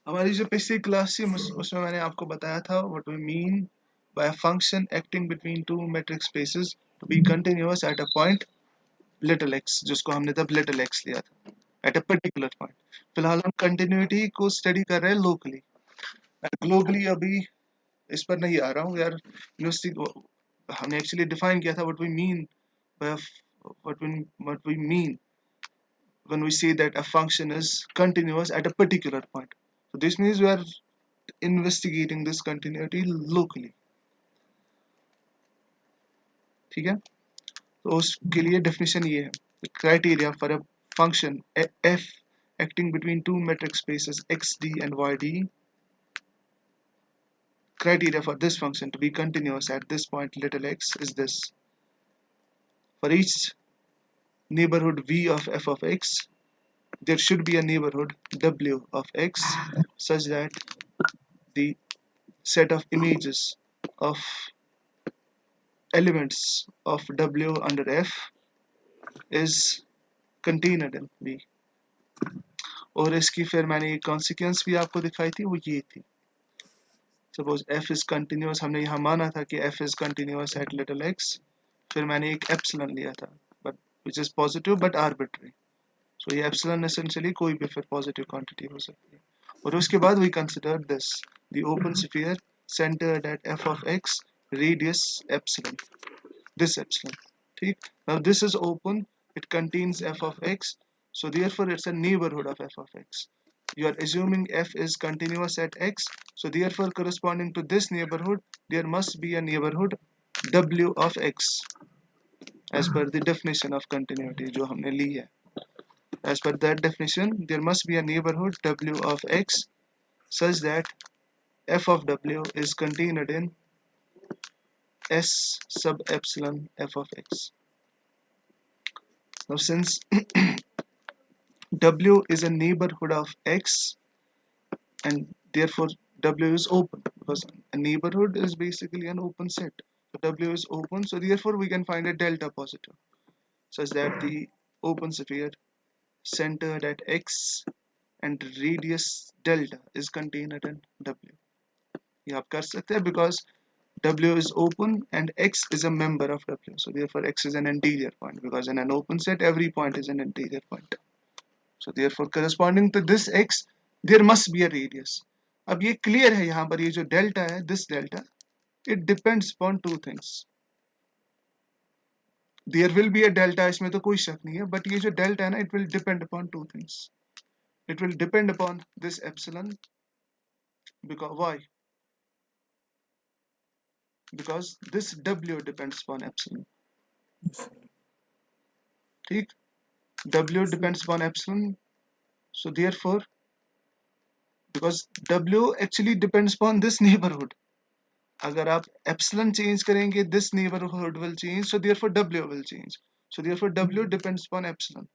हमारी जो पिछली क्लास थी उसमें मैंने आपको बताया था what we mean by a function acting between two metric spaces to be continuous at a point little x, जिसको हमने तब लिटिल x लिया था, एट अ पर्टिकुलर पॉइंट। फिलहाल हम कंटिन्यूटी को स्टडी कर रहे हैं लोकली। मैं ग्लोबली अभी इस पर नहीं आ रहा हूँ यार। यूनिवर्सिटी हमने एक्चुअली डिफाइन किया था what we mean by what we mean when we say that a function is continuous at a particular point. So this means we are investigating this continuity locally. ठीक है, तो उसके लिए definition ये है, criteria for a function f acting between two metric spaces xd and yd. Criteria for this function to be continuous at this point little x is this: for each neighborhood v of f of x, there should be a neighborhood w of x such that the set of images of elements of W under F is contained in V. और इसकी फिर मैंने एक consequence भी आपको दिखाई थी, वो ये थी, सपोज F is continuous, हमने यहाँ माना था कि F is continuous at little x, फिर मैंने एक एप्सिलॉन लिया था but which is positive but arbitrary. So ये एप्सिलॉन essentially कोई भी फिर पॉजिटिव क्वांटिटी हो सकती है। और उसके बाद we consider this, the open sphere centered at f of x, radius epsilon, this epsilon. ठीक, now this is open, it contains f of x, so therefore it's a neighborhood of f of x. You are assuming f is continuous at x, so therefore corresponding to this neighborhood there must be a neighborhood w of x as per the definition of continuity जो हमने ली है. As per that definition, there must be a neighborhood w of x such that f of w is contained in s sub epsilon f of x. Now since w is a neighborhood of x and therefore w is open, because a neighborhood is basically an open set. So w is open, so therefore we can find a delta positive such that the open sphere centered at x and radius delta is contained in w. ये आप कर सकते हैं because w is open and x is a member of w, so therefore x is an interior point, because in an open set every point is an interior point. So therefore corresponding to this x there must be a radius. अब ये clear है, यहाँ पर ये जो delta है, this delta, it depends upon two things. There will be a delta, इसमें तो कोई शक नहीं है, but ये जो delta है ना, it will depend upon two things. It will depend upon this epsilon, because why? Because this w depends upon epsilon. ठीक, w depends upon epsilon, so therefore because w actually depends upon this neighborhood, अगर आप epsilon change करेंगे this neighborhood will change, so therefore w will change, so therefore w depends upon epsilon.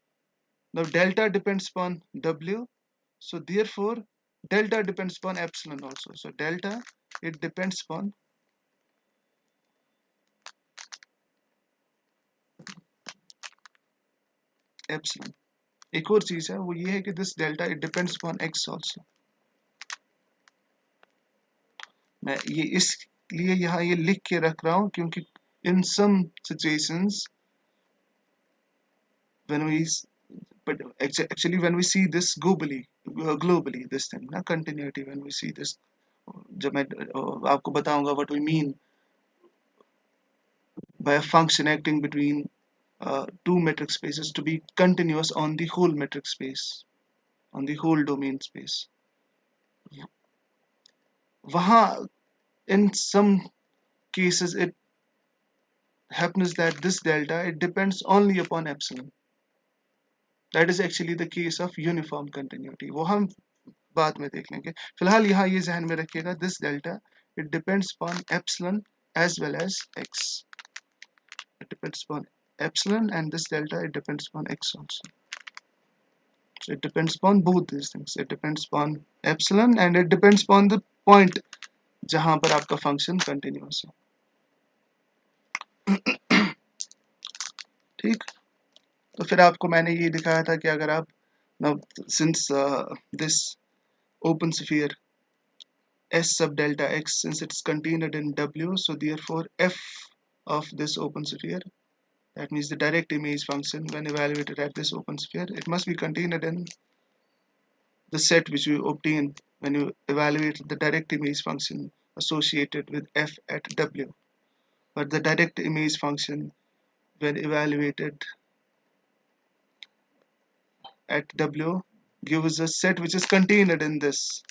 Now delta depends upon w, so therefore delta depends upon epsilon also, so delta it depends upon epsilon. एक और चीज है, वो ये है कि this delta it depends upon x also. मैं ये इसलिए यहाँ ये लिख के रख रहा हूँ क्योंकि in some situations when we but actually when we see this globally this thing ना continuity, when we see this, जब मैं आपको बताऊंगा what we mean by a function acting between two metric spaces to be continuous on the whole metric space, on the whole domain space, वहाँ in some cases it happens that this delta it depends only upon epsilon. That is actually the case of uniform continuity, वो हम बाद में देख लेंगे. फिलहाल यहाँ ये ध्यान में रखिएगा, this delta it depends upon epsilon as well as x. It depends upon epsilon, and this delta it depends upon x also. So it depends upon both these things. It depends upon epsilon and it depends upon the point जहाँ पर आपका function continuous है. ठीक। तो फिर आपको मैंने ये दिखाया था कि अगर आप now since this open sphere S sub delta x, since it's contained in W, so therefore f of this open sphere, that means the direct image function when evaluated at this open sphere, it must be contained in the set which you obtain when you evaluate the direct image function associated with f at W. But the direct image function when evaluated at W gives a set which is contained in this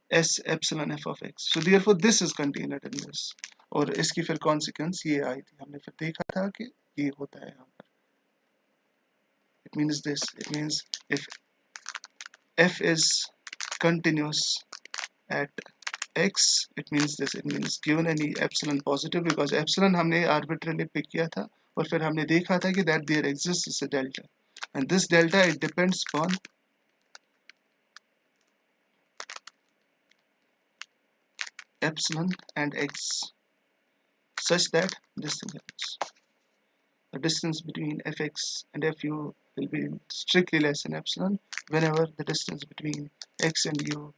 S epsilon f of x. So therefore this is contained in this. और इसकी फिर consequence ये आई थी, हमने फिर देखा था कि ये होता है यहाँ पर. It means this. It means if f is continuous at x, it means this. It means given any epsilon positive, because epsilon हमने arbitrarily pick किया था और फिर हमने देखा था कि that there exists a delta, and this delta it depends upon epsilon and x, such that this thing happens. The distance between fx and fu will be strictly less than epsilon whenever the distance between x and u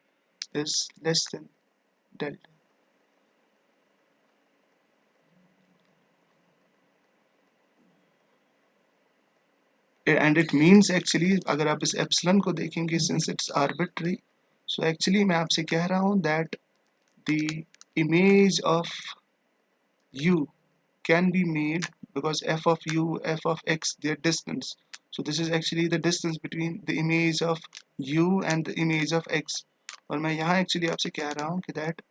is less than delta. And it means actually अगर आप इस epsilon को देखेंगे, since it's arbitrary, so actually मैं आपसे कह रहा हूँ that the image of u can be made, because f of u, f of x, their distance. So this is actually the distance between the image of u and the image of x. और मैं यहाँ actually आपसे कह रहा हूँ कि that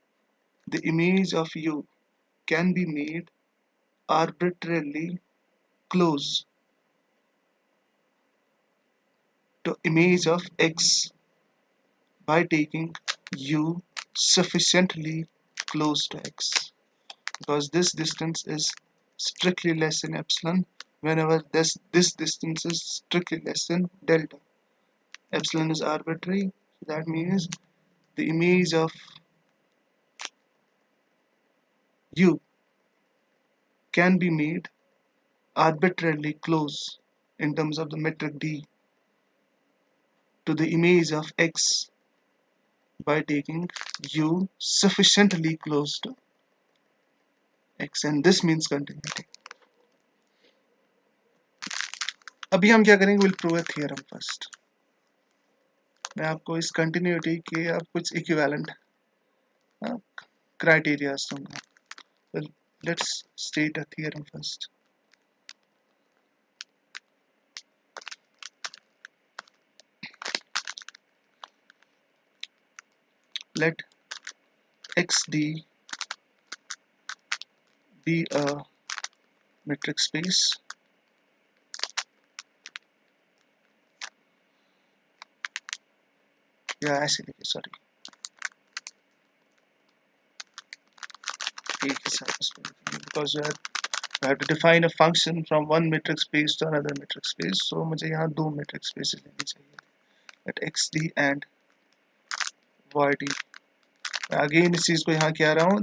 the image of u can be made arbitrarily close to image of x by taking u sufficiently close to x, because this distance is strictly less than epsilon whenever this distance is strictly less than delta. Epsilon is arbitrary, so that means the image of u can be made arbitrarily close in terms of the metric d to the image of x by taking u sufficiently close to x, and this means continuity. अभी हम क्या करेंगे, will prove a theorem first. मैं आपको इस continuity के अब कुछ इक्विवेलेंट क्राइटेरिया दूंगा. Well, let's state a theorem first. Let xd be a metric space या ऐसे लिखे, सॉरी एक ही साथ उसको लिखेंगे, because you have to define a function from one metric space to another metric space, so मुझे यहाँ दो metric spaces लेनी चाहिए. Let xd and yd. Again इस चीज को यहाँ क्या रहा हूँ,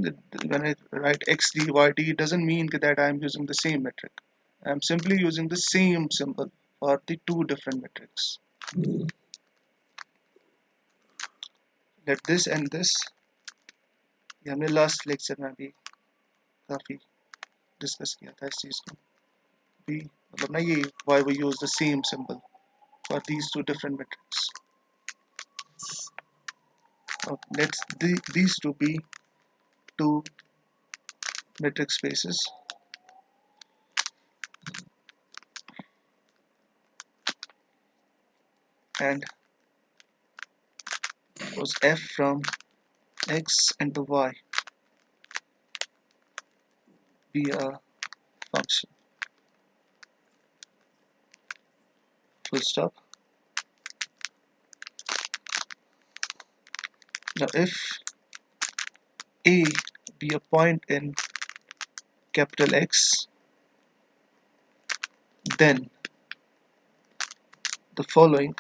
when I write xd yd, it doesn't mean that I am using the same metric. I am simply using the same symbol for the two different metrics. Let this and this, ये हमने last lecture में भी काफी discuss किया था इस चीज को भी, मतलब ना ये why we use the same symbol for these two different metrics. Let's these two be two metric spaces, and was f from x and to y be a function. Full stop. Now if a be a point in capital X, then the following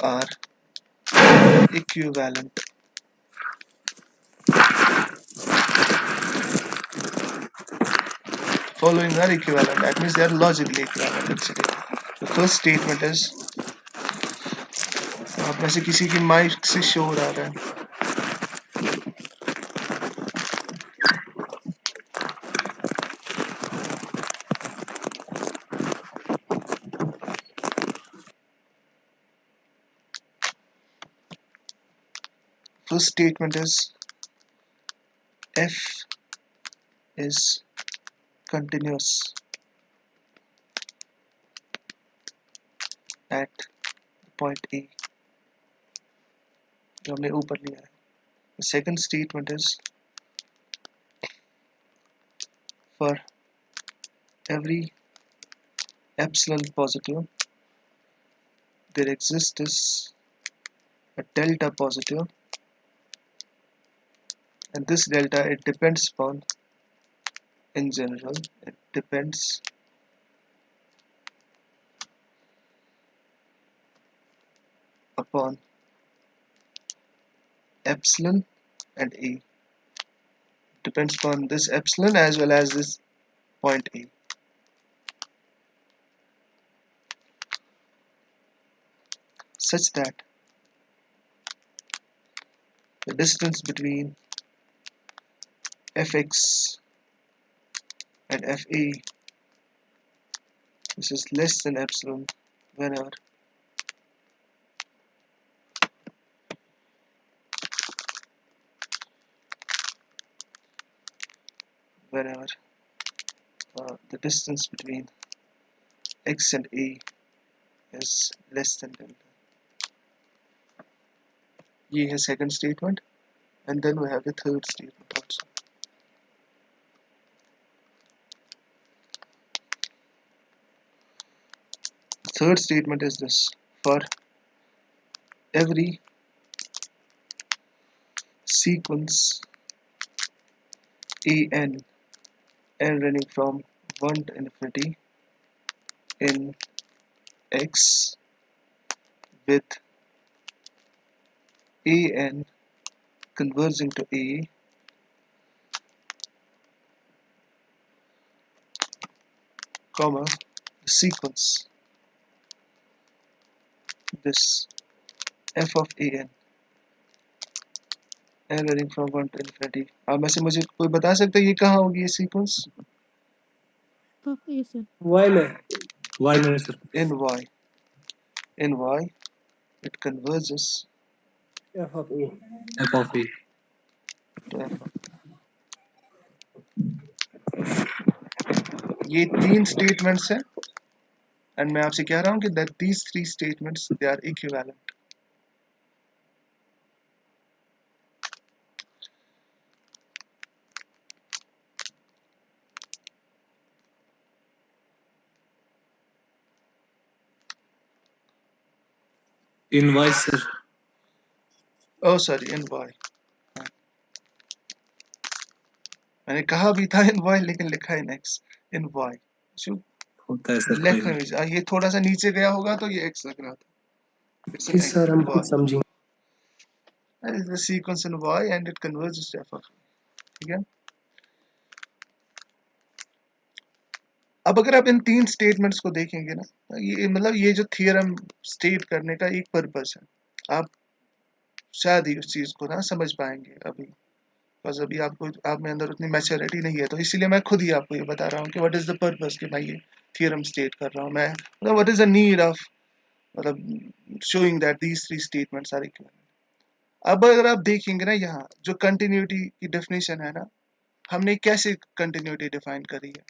are equivalent following are equivalent. That means they are logically equivalent. Consider the first statement is, आप में से किसी की mic से शोर आ रहा है. First statement is f is continuous at point A, जो हमने ऊपर लिया है. The second statement is, for every epsilon positive there exists a delta positive, and this delta, it depends upon, in general, it depends upon epsilon and A. Depends upon this epsilon as well as this point A. Such that the distance between fx and fa, this is less than epsilon whenever the distance between x and a is less than delta. ये है second statement, and then we have the third statement also. The third statement is this: for every sequence an running from 1 to infinity in x with an converging to a, comma, the sequence, this f of an running from 1 to infinity. आप में से मुझे कोई बता सकता है ये कहाँ होगी ये सीक्वेंस? y में sir. in y it converges f of a to f of. ये तीन स्टेटमेंट्स हैं, एंड मैं आपसे कह रहा हूँ कि that these three statements they are equivalent. in y sir. Oh sorry, in y. मैंने कहा भी था in y लेकिन लिखा in x. in y. होता है सर. लेफ्ट में ये थोड़ा सा नीचे गया होगा तो ये x लग रहा था. It's an जी सर, हम खुद y. समझेंगे. That is the sequence in y and it converges to f of. ठीक है. अब अगर आप इन तीन स्टेटमेंट्स को देखेंगे ना, ये मतलब ये जो थियरम स्टेट करने का एक पर्पस है. आप शायद ही उस चीज को ना समझ पाएंगे अभी, बस अभी आपको आप में अंदर उतनी मैच्योरिटी नहीं है, तो इसीलिए मैं खुद ही आपको ये बता रहा हूँ कि व्हाट इज द पर्पस कि मैं ये थियरम स्टेट कर रहा हूँ. मैं मतलब what is the need of मतलब showing that these three statements are equivalent. अब अगर आप देखेंगे ना यहाँ जो कंटिन्यूटी की डेफिनेशन है ना, हमने कैसे कंटिन्यूटी डिफाइन करी है?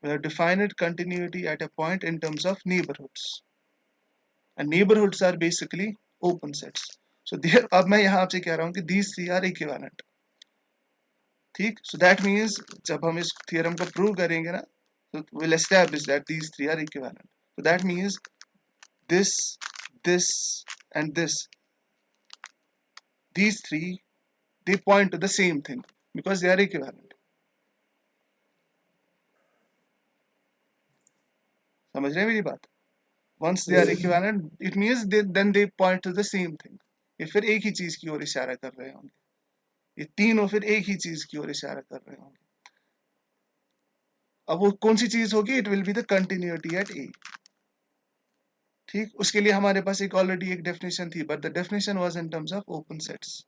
We have defined continuity at a point in terms of neighborhoods, and neighborhoods are basically open sets. So there, अब मैं यहाँ आपसे कह रहा हूँ कि these three are equivalent. ठीक? So that means जब हम इस theorem को prove करेंगे ना, so we'll establish that these three are equivalent. So that means this, this, and this, these three, they point to the same thing because they are equivalent. समझ रहे हैं मेरी बात? Once they are equivalent, it means then they point to the same thing. ये फिर एक ही चीज की ओर इशारा कर रहे होंगे. ये तीनों फिर एक ही चीज की ओर इशारा कर रहे होंगे. अब वो कौन सी चीज होगी? It will be the continuity at a. ठीक, उसके लिए हमारे पास एक ऑलरेडी एक डेफिनेशन थी, but the definition was in terms of open sets.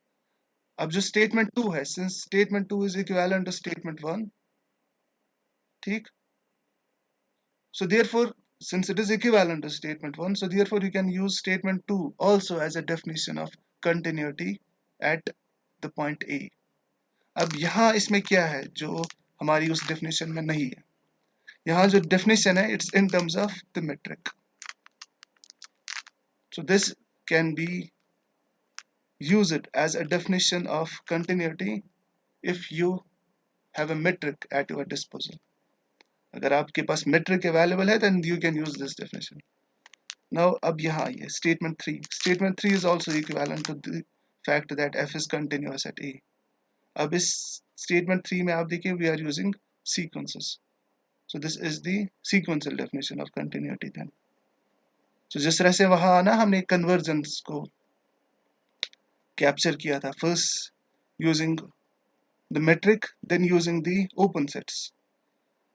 अब जो स्टेटमेंट 2 है, since statement 2 is equivalent to statement 1, ठीक, so therefore since it is equivalent to statement 1, so therefore you can use statement 2 also as a definition of continuity at the point A। अब यहाँ इसमें क्या है जो हमारी उस डेफिनेशन में नहीं है? यहाँ जो डेफिनेशन है, it's in terms of the metric. so this can be used as a definition of continuity if you have a metric at your disposal। अगर आपके पास metric available है, then you can use this definition। Now अब यहाँ आइए statement 3। Statement 3 is also equivalent to the fact that f is continuous at A। अब इस statement 3 में आप देखिए we are using sequences, so this is the sequential definition of continuity then। so जिस तरह से वहाँ आना हमने convergence को capture किया था, first using the metric then using the open sets,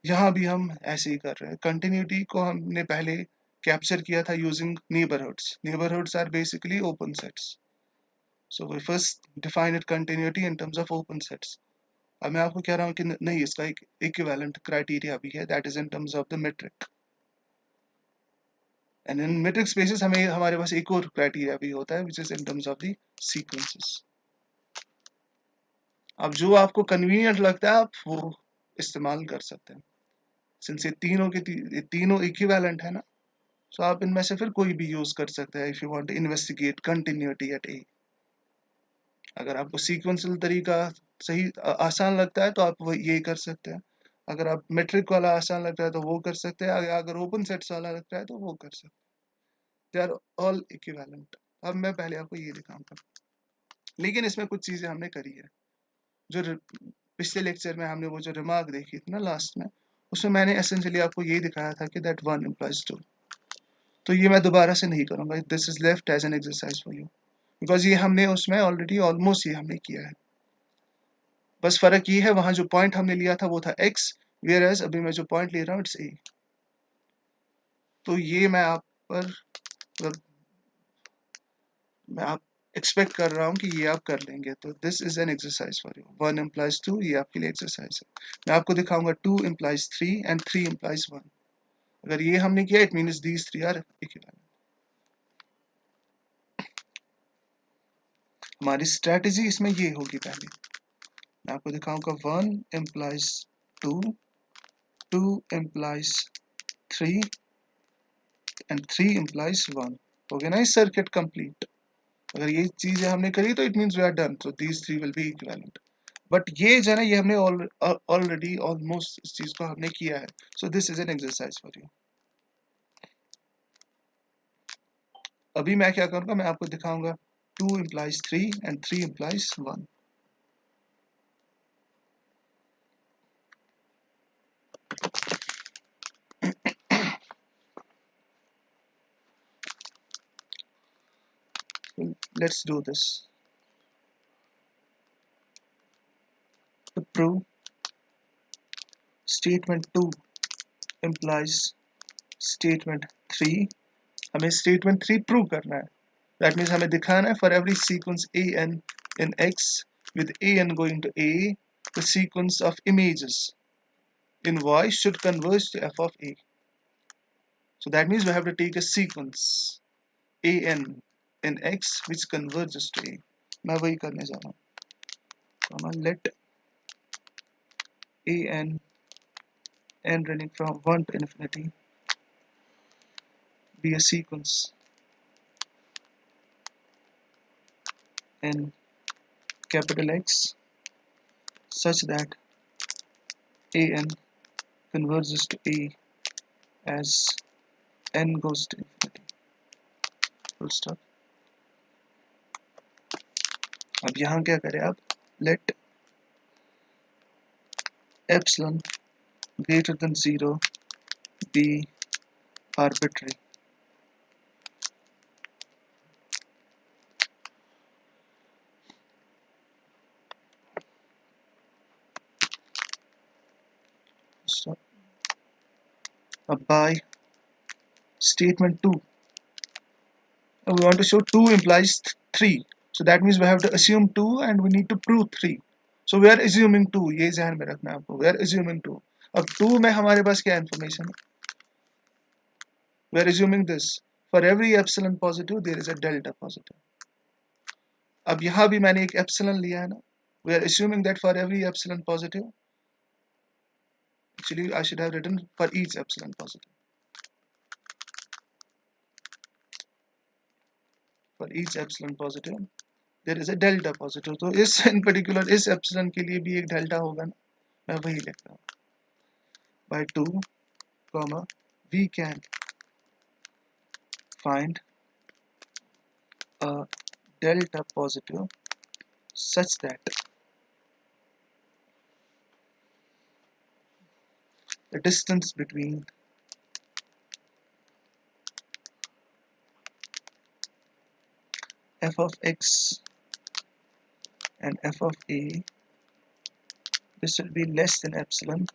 यहाँ भी हम ऐसे ही कर रहे हैं। कंटिन्यूटी को हमने पहले कैप्चर किया था using neighbourhoods. Neighbourhoods are basically open sets, so we first define it continuity in terms of open sets. अब मैं आपको कह रहा हूँ कि नहीं, इसका एक इक्विवेलेंट क्राइटेरिया भी है, that is in terms of the metric. And in metric spaces हमें हमारे पास एक और क्राइटेरिया भी होता है which is in terms of the sequences. अब जो आपको कन्वीनियंट लगता है आप वो इस्तेमाल कर सकते हैं। सिंस ये तीनों इक्विवेलेंट है ना, सो आप इनमें से फिर कोई भी यूज कर सकते हैं if you want to investigate continuity at a. अगर आपको सीक्वेंशियल तरीका सही आसान लगता है तो आप वो ये कर सकते हैं। अगर आप मेट्रिक वाला आसान लगता है तो वो कर सकते हैं। अगर ओपन सेट्स वाला लगता है तो वो कर सकते हैं। They are all equivalent. अब मैं पहले आपको ये दिखाऊंगा, लेकिन इसमें कुछ चीजें हमने करी है। जो पिछले लेक्चर में हमने वो जो रिमार्क देखी थी ना लास्ट में, उसमें मैंने एसेंशियली आपको ये दिखाया था कि दैट वन इम्प्लाइज टू। तो ये मैं दोबारा से नहीं करूंगा, this is left as an exercise for you, because ये हमने उसमें ऑलरेडी ऑलमोस्ट ये हमने किया है। बस फर्क ये है, वहां जो पॉइंट हमने लिया था वो था x, वेयर एज अभी मैं जो पॉइंट ले रहा हूँ इट्स a। तो ये मैं आप पर मतलब मैं आप एक्सपेक्ट कर रहा हूँ कि ये आप कर लेंगे। तो this is an exercise for you. One implies two, ये आपके लिए एक्सरसाइज है। मैं आपको दिखाऊंगा two implies three and three implies one. अगर ये हमने किया it means these three are equivalent. हमारी स्ट्रेटेजी इसमें ये होगी। पहले मैं आपको दिखाऊंगा one implies two, two implies three and three implies one. हो गया ना इस सर्किट कंप्लीट। अगर ये चीजें हमने करी तो it means we are done, तो these three will be equivalent. But ये जो है ना, ये हमने ऑलरेडी ऑलमोस्ट इस चीज को हमने किया है। So this is an exercise for you. अभी मैं क्या करूंगा, मैं आपको दिखाऊंगा two implies three and three implies one. Let's do this. To prove statement 2 implies statement 3, हमें statement 3 prove करना है। That means हमें दिखाना है for every sequence an in x with an going to a, the sequence of images in y should converge to f of a. So that means we have to take a sequence an in x which converges to a। मैं वही करने जा रहा हूँ। Let an n running from 1 to infinity be a sequence in capital X such that an converges to a as n goes to infinity। Full stop। अब यहाँ क्या करें आप, let epsilon greater than 0 be arbitrary। Stop। by statement 2. We want to show 2 implies 3. So that means we have to assume 2 and we need to prove 3. So we are assuming 2. ये ध्यान में रखना है आपको. We are assuming 2. अब 2 में हमारे पास क्या information है? We are assuming this. For every epsilon positive, there is a delta positive. अब यहाँ भी मैंने एक epsilon लिया है ना. We are assuming that for every epsilon positive, actually I should have written for each epsilon positive. For each epsilon positive, there is a delta positive. तो इस in particular इस epsilon के लिए भी एक delta होगा ना. मैं वही लिख रहा हूँ. By 2, comma, we can find a delta positive such that the distance between f of x and f of a, this will be less than epsilon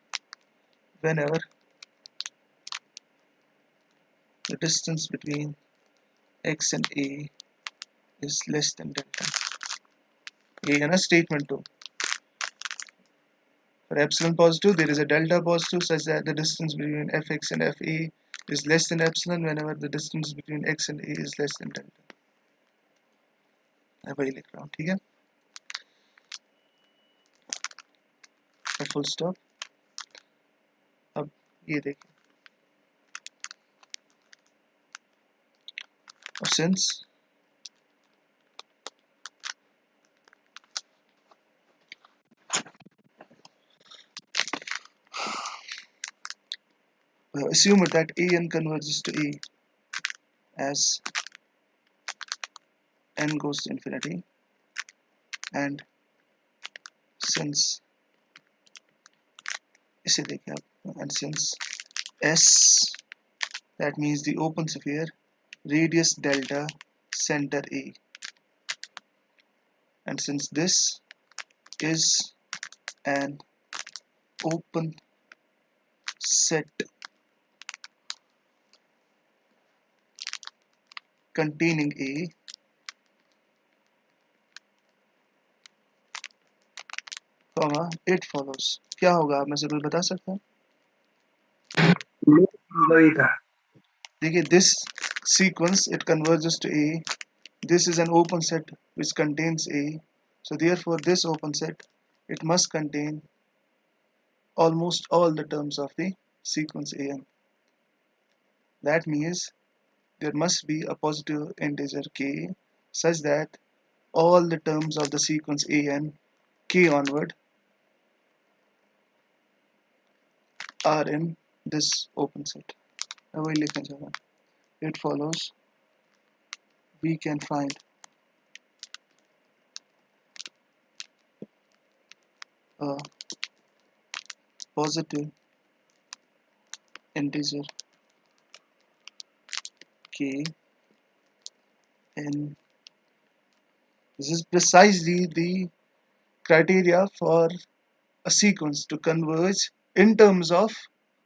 whenever the distance between x and a is less than delta. ये है ना statement 2. For epsilon positive, there is a delta positive such that the distance between fx and fa is less than epsilon whenever the distance between x and a is less than delta. मैं वही लिख रहा हूँ. ठीक है. Full stop. अब ये देखिए. Since we have assumed that an converges to a as n goes to infinity, and since इसे देखिए आप, and since S, that means the open sphere, radius delta, center A, and since this is an open set containing A, comma, it follows. क्या होगा, आप में से कोई बता सकता है? वही था. देखिए, this sequence it converges to A. This is an open set which contains A. So therefore, this open set it must contain almost all the terms of the sequence an. That means there must be a positive integer k such that all the terms of the sequence an k onward are in this open set. Now we लिखना चाहता हूँ. It follows we can find a positive integer k in. This is precisely the criteria for a sequence to converge in terms of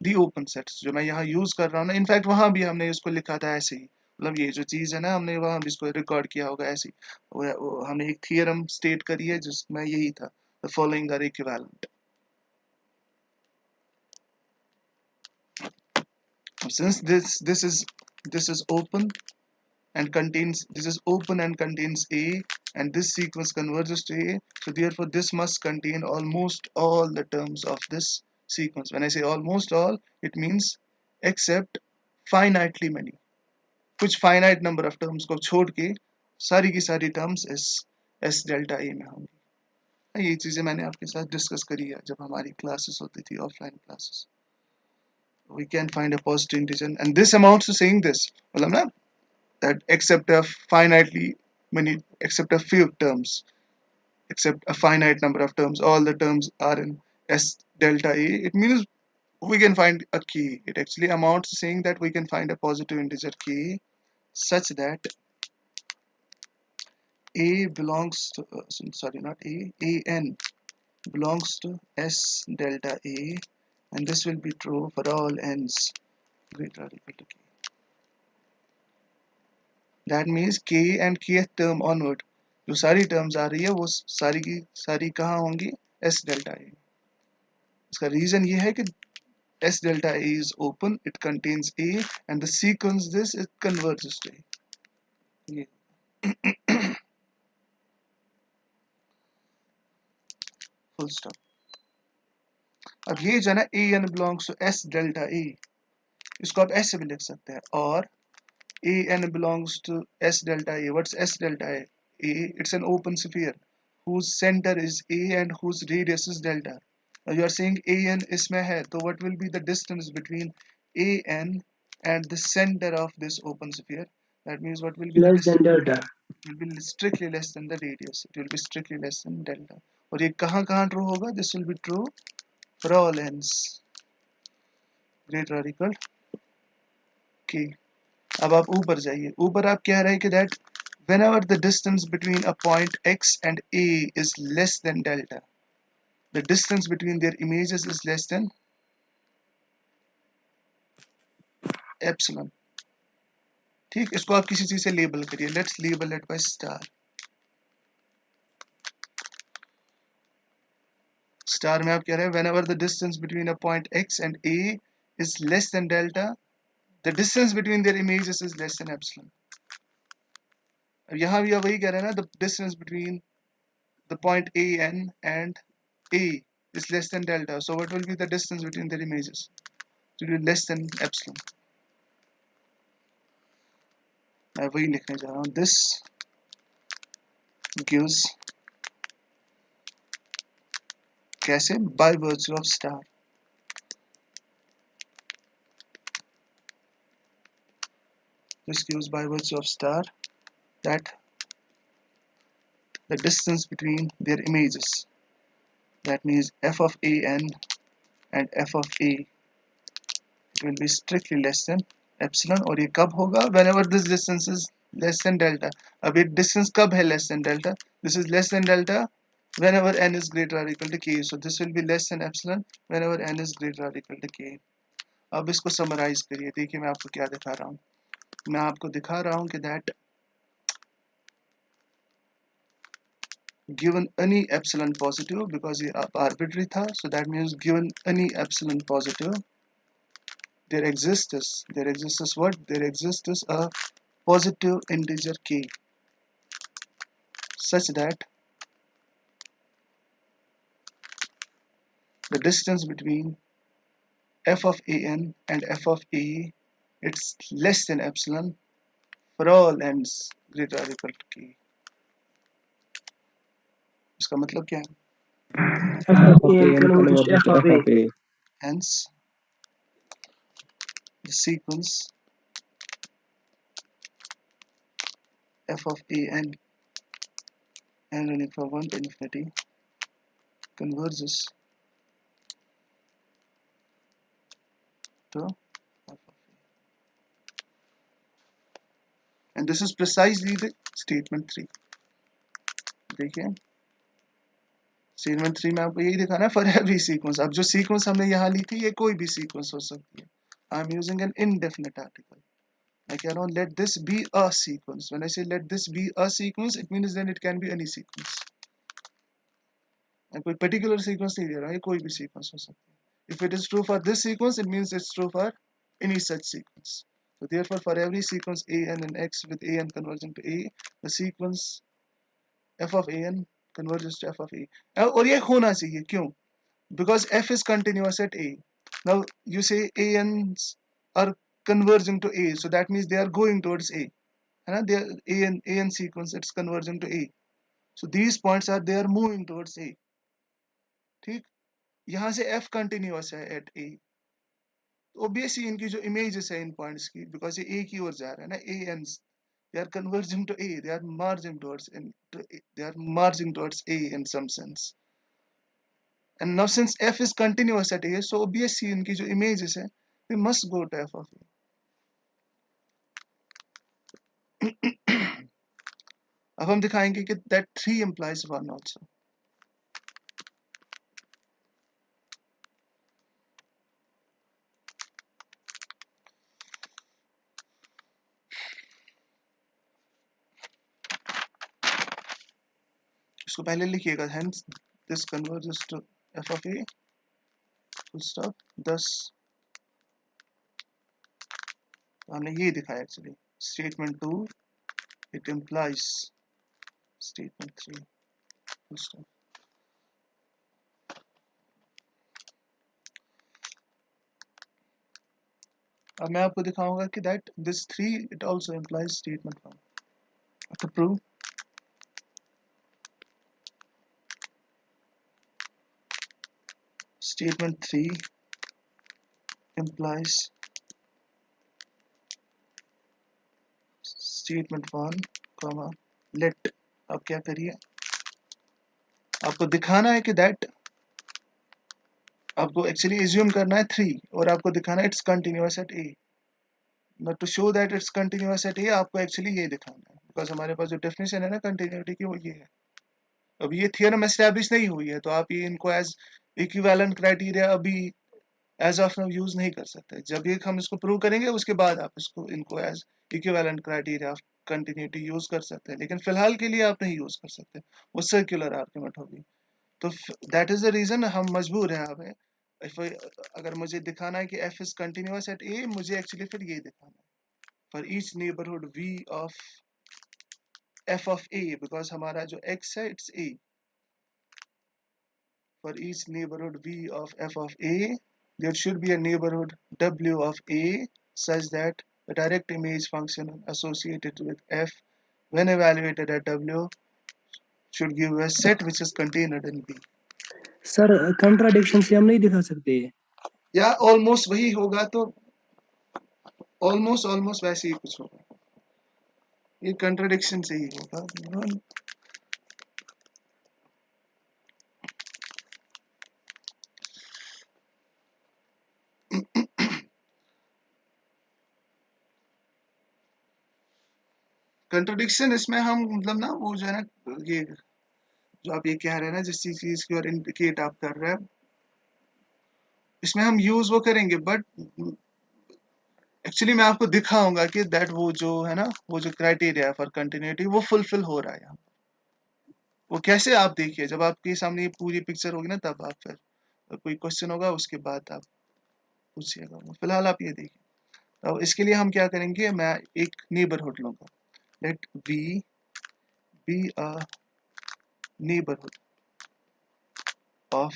the open sets जो मैं यहाँ use कर रहा हूँ ना. इनफैक्ट वहां भी हमने इसको लिखा था ऐसे ही, मतलब ये जो चीज है ना हमने वहां भी इसको रिकॉर्ड किया होगा ऐसे ही. हमने एक थियरम स्टेट करी है जिसमें यही था, the following are equivalent. Since this is open and contains, this is open and contains A, and this sequence converges to A, so therefore this must contain almost all the terms of this sequence. When I say almost all, it means except finitely many. कुछ finite number of terms को छोड़ के सारी की सारी terms S delta A में होंगी. ये चीजें मैंने आपके साथ डिस्कस करी है जब हमारी क्लासेस होती थी, offline classes. We can find a positive integer, and this amounts to saying this, मतलब ना, that except a finitely many, except a few terms, except a finite number of terms, all the terms are in S delta A. It means we can find a k. It actually amounts to saying that we can find a positive integer k such that A belongs to, sorry, not A, an belongs to S delta A, and this will be true for all n's greater or equal to k. That means k and kth term onward जो सारी terms आ रही है वो सारी की सारी कहाँ होंगी s delta a. इसका रीजन ये है कि s delta a is open, it contains a, and the sequence this it converges to a. ये full stop. अब ये जो है ना a n belongs to s delta a, इसको आप ऐसे भी लिख सकते हैं, और a n belongs to s delta a. What's s delta a? It's an open sphere whose center is a and whose radius is delta. Now you are saying a n इसमें है, तो what will be the distance between a n and the center of this open sphere? That means what will be the Less distance? than delta. It will be strictly less than the radius. It will be strictly less than delta. और ये कहाँ कहाँ true होगा? This will be true for all n's greater or equal k. अब आप ऊपर जाइए, ऊपर आप कह रहे हैं कि that whenever the distance between a point x and a is less than delta, the distance between their images is less than epsilon. ठीक, इसको आप किसी चीज से लेबल करिए. Let's label it by star. Star में आप कह रहे हैं whenever the distance between a point x and a is less than delta, the distance between their images is less than epsilon. अब यहाँ भी आप वही कह रहे हैं ना, the distance between the point a n and a is less than delta. So what will be the distance between their images? It will be less than epsilon. मैं वही लिखने जा रहा हूँ. This gives कैसे? By virtue of star. This gives by virtue of star that the distance between their images, that means f of a n and f of a, it will be strictly less than epsilon. और ये कब होगा? Whenever this distance is less than delta. अब ये distance कब है less than delta? This is less than delta whenever n is greater or equal to k. So this will be less than epsilon whenever n is greater or equal to k. अब इसको summarize करिए. देखिए मैं आपको क्या दिखा रहा हूँ. मैं आपको दिखा रहा हूँ कि that given any epsilon positive, because ये arbitrary था, so that means given any epsilon positive, there exists what? There exists a positive integer k such that the distance between f of a n and f of a, it's less than epsilon for all n's greater or equal to k. इसका मतलब क्या है? F of A n converges to F of A. Hence the sequence f of a n running from 1 to infinity converges to f of a. And this is precisely the statement 3. देखिए statement 3 में आपको यही दिखाना है for every sequence. अब जो sequence हमने यहाँ ली थी ये कोई भी sequence हो सकती है. I am using an indefinite article. I कह रहा हूँ let this be a sequence. When I say let this be a sequence, it means then it can be any sequence. मैं कोई particular sequence नहीं दे रहा, ये कोई भी sequence हो सकती है. If it is true for this sequence, it means it's true for any such sequence. So therefore, for every sequence a n and x with a n converging to a, the sequence f of a n converges to f of a. और ये होना चाहिए, क्यों? Because f is continuous at a. Now you say a n's are converging to a, so that means they are going towards a. है ना? They are a n sequence, it's converging to a. So these points are they are moving towards a. ठीक? यहाँ से f continuous है at a. Obviously इनकी जो images है इन points की, because ये a की ओर जा रहा है ना, a n's, they are converging to a, they are marching towards a in some sense. And now since f is continuous at a, so obviously इनकी जो images है, they must go to f of a. अब हम दिखाएंगे कि that 3 implies 1 also. इसको पहले लिखिएगा, hence this converges to f of a full stop. thus हमने ये दिखाया actually, statement 2 it implies statement 3 full stop. अब मैं आपको दिखाऊंगा कि that this 3 it also implies statement 1. To prove, statement 3 implies statement 1 comma let. अब क्या करिए, आपको दिखाना है कि that, आपको एक्चुअली एज्यूम करना है 3 और आपको दिखाना है it's continuous at a. But to show that it's continuous at a आपको एक्चुअली ये दिखाना है, बिकॉज हमारे पास जो डेफिनेशन है ना कंटिन्यूटी की वो ये है. अब ये थियरम एस्टैब्लिश नहीं हुई है तो आप ये इनको एज इक्विवेलेंट क्राइटेरिया अभी एज ऑफ नाउ यूज नहीं कर सकते. जब ये हम इसको प्रूव करेंगे उसके बाद आप इसको इनको as equivalent criteria of continuity use कर सकते हैं, लेकिन फिलहाल के लिए आप नहीं यूज कर सकते, वो सर्कुलर आर्गुमेंट होगी. तो दैट इज द रीजन हम मजबूर हैं हमें, अगर मुझे दिखाना है कि f is continuous at a, मुझे एक्चुअली फिर ये दिखाना है for each neighbourhood v of f of a, because हमारा जो x है it's a. For each neighbourhood v of f of a there should be a neighborhood w of a such that the direct image function associated with f when evaluated at w should give a set which is contained in b. Sir contradiction से हम नहीं दिखा सकते. या almost वही होगा, तो almost वैसे ही कुछ होगा, ये कंट्राडिक्शन से ही होगा. कंट्राडिक्शन इसमें हम मतलब ना वो जो है ना, ये जो आप ये कह रहे हैं ना, जिस चीज की और इंडिकेट आप कर रहे हैं, इसमें हम यूज वो करेंगे, बट एक्चुअली मैं आपको दिखाऊंगा कि दैट वो जो है ना, वो जो क्राइटेरिया है फॉर कंटिन्यूटी वो फुलफिल हो रहा है यहाँ. वो कैसे, आप देखिए जब आपके सामने ये पूरी पिक्चर होगी ना, तब आप फिर कोई क्वेश्चन होगा उसके बाद आप पूछिएगा. फिलहाल आप ये देखिए. तो इसके लिए हम क्या करेंगे, मैं एक नेबरहुड लूंगा, let B be a neighbourhood of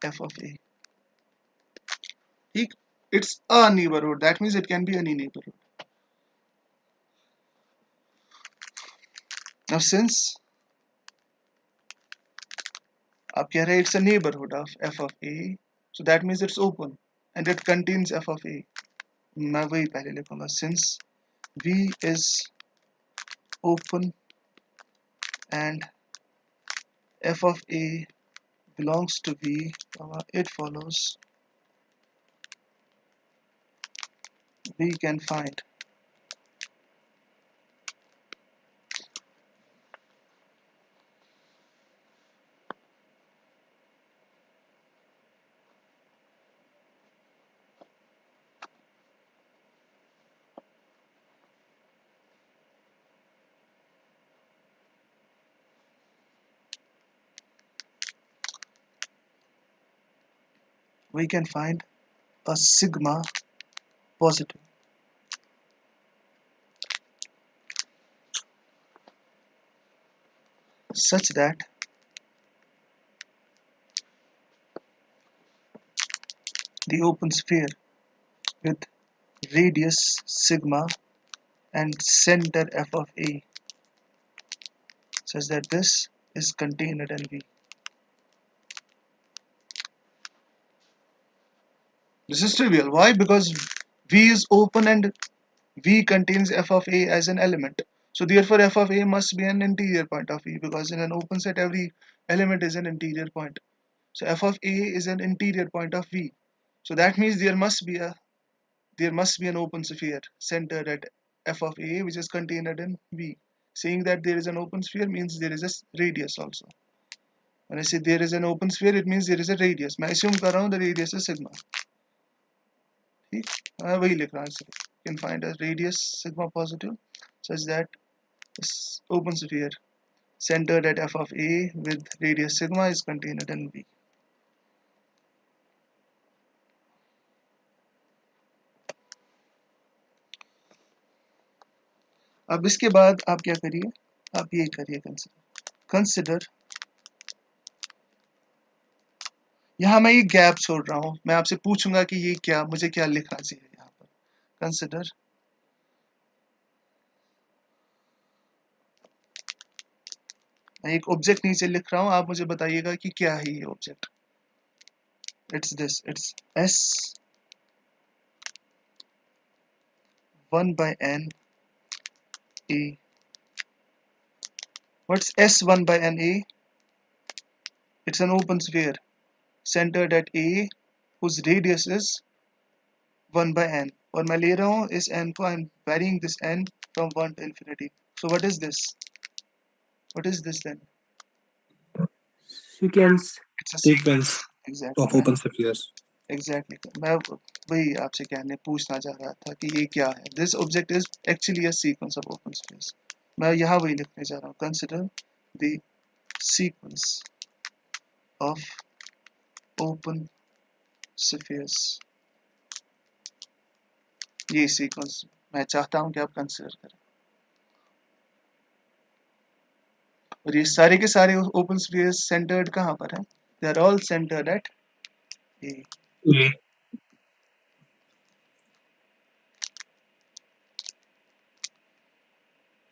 f of a. It's a neighborhood, that means it can be any neighborhood. Now since आप कह रहे हैं it's a neighborhood of f of a, so that means it's open and it contains f of a. मैं वही पहले लिखूंगा, since v is open and f of a belongs to v, it follows we can find a sigma positive such that the open sphere with radius sigma and center f of a such that this is contained in V. This is trivial. Why? Because V is open and V contains f of a as an element. So therefore f of a must be an interior point of V, because in an open set every element is an interior point. So f of a is an interior point of V. So that means there must be an open sphere centered at f of a which is contained in V. Saying that there is an open sphere means there is a radius also. When I say there is an open sphere, it means there is a radius. मैं assume कर रहा हूँ the radius is sigma. ठीक, मैं वही लिख रहा हूँ. You can find a radius sigma positive such that This open sphere centered at f of a with radius sigma is contained in V. अब इसके बाद आप क्या करिए, आप ये करिए कंसिडर यहाँ मैं ये गैप छोड़ रहा हूँ, मैं आपसे पूछूंगा कि ये क्या, मुझे क्या लिखना चाहिए यहाँ पर। कंसिडर मैं एक ऑब्जेक्ट नीचे लिख रहा हूँ, आप मुझे बताइएगा कि क्या है ये object. It's this, it's S 1 by n A. What's S 1 by n A? It's an open sphere centered at A whose radius is 1 by n, और मैं ले रहा हूँ इस n को, I'm varying this n from 1 to infinity. So what is this? What is this then? Sequence. It's a sequence. Sequence Exactly. of open spheres. Exactly. मैं वही आपसे कहने पूछना चाह रहा था कि ये क्या है। This object is actually a sequence of open spheres. मैं यहाँ वही लिखने जा रहा हूँ। Consider the sequence of open spheres. ये सीक्वेंस मैं चाहता हूं कि आप कंसिडर करें, और ये सारे के सारे ओपन स्फीयर्स सेंटर्ड कहां पर हैं? They are all centred at A. A.